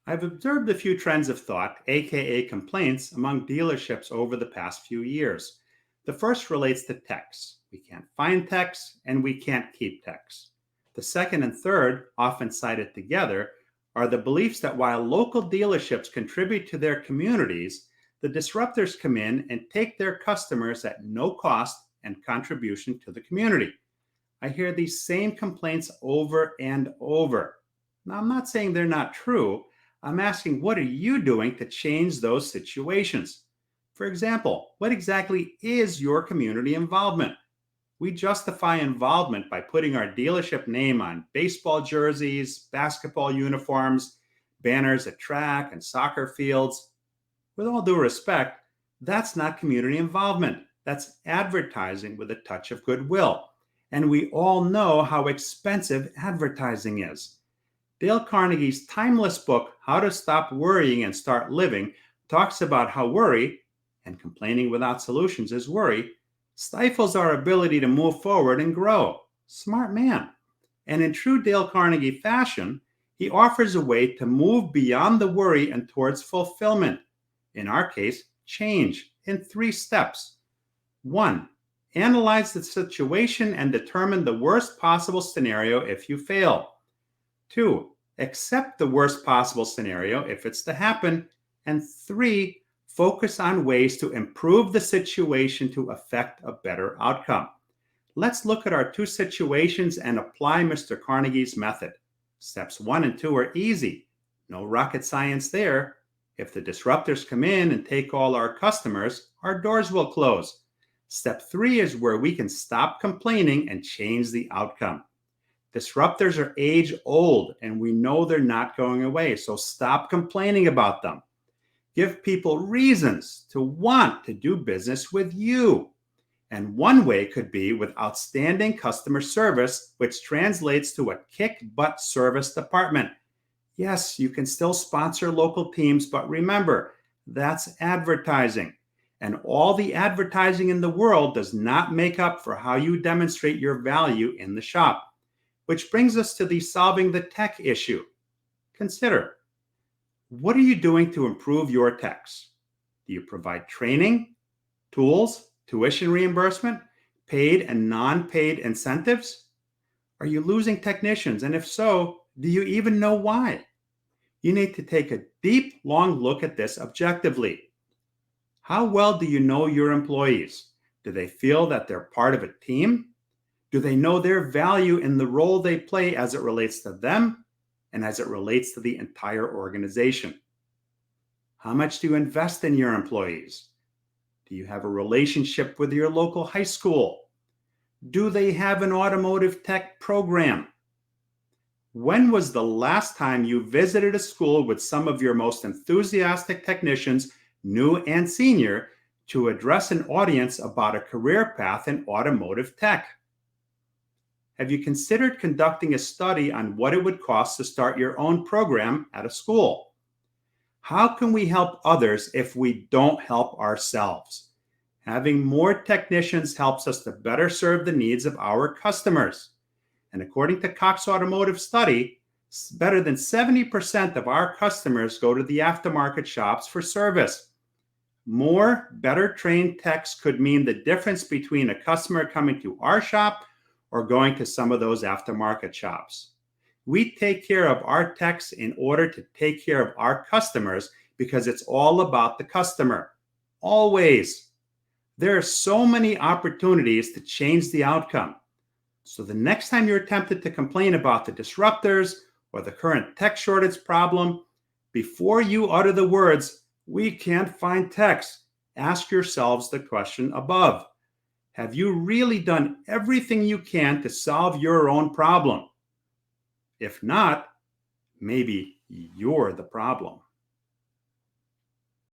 I've observed a few trends of thought, aka complaints, among dealerships over the past few years. The first relates to techs. We can't find techs and we can't keep techs. The second and third, often cited together, are the beliefs that while local dealerships contribute to their communities, the disruptors come in and take their customers at no cost and contribution to the community. I hear these same complaints over and over. Now, I'm not saying they're not true. I'm asking, what are you doing to change those situations? For example, what exactly is your community involvement? We justify involvement by putting our dealership name on baseball jerseys, basketball uniforms, banners at track and soccer fields. With all due respect, that's not community involvement. That's advertising with a touch of goodwill. And we all know how expensive advertising is. Dale Carnegie's timeless book, How to Stop Worrying and Start Living, talks about how worry, and complaining without solutions is worry, stifles our ability to move forward and grow. Smart man. And in true Dale Carnegie fashion, he offers a way to move beyond the worry and towards fulfillment. In our case, change in 3 steps. 1. Analyze the situation and determine the worst possible scenario if you fail. 2. Accept the worst possible scenario if it's to happen. And 3. Focus on ways to improve the situation to affect a better outcome. Let's look at our 2 situations and apply Mr. Carnegie's method. Steps 1 and 2 are easy. No rocket science there. If the disruptors come in and take all our customers, our doors will close. Step 3 is where we can stop complaining and change the outcome. Disruptors are age old and we know they're not going away, so stop complaining about them. Give people reasons to want to do business with you. And one way could be with outstanding customer service, which translates to a kick-butt service department. Yes, you can still sponsor local teams, but remember, that's advertising. And all the advertising in the world does not make up for how you demonstrate your value in the shop. Which brings us to the solving the tech issue. Consider, what are you doing to improve your techs? Do you provide training, tools, tuition reimbursement, paid and non-paid incentives? Are you losing technicians? And if so, do you even know why? You need to take a deep, long look at this objectively. How well do you know your employees? Do they feel that they're part of a team? Do they know their value in the role they play as it relates to them and as it relates to the entire organization? How much do you invest in your employees? Do you have a relationship with your local high school? Do they have an automotive tech program? When was the last time you visited a school with some of your most enthusiastic technicians, new and senior, to address an audience about a career path in automotive tech? Have you considered conducting a study on what it would cost to start your own program at a school? How can we help others if we don't help ourselves? Having more technicians helps us to better serve the needs of our customers. And according to Cox Automotive study, better than 70% of our customers go to the aftermarket shops for service. More better trained techs could mean the difference between a customer coming to our shop or going to some of those aftermarket shops. We take care of our techs in order to take care of our customers because it's all about the customer. Always. There are so many opportunities to change the outcome. So the next time you're tempted to complain about the disruptors or the current tech shortage problem, before you utter the words, "We can't find techs," ask yourselves the question above. Have you really done everything you can to solve your own problem? If not, maybe you're the problem.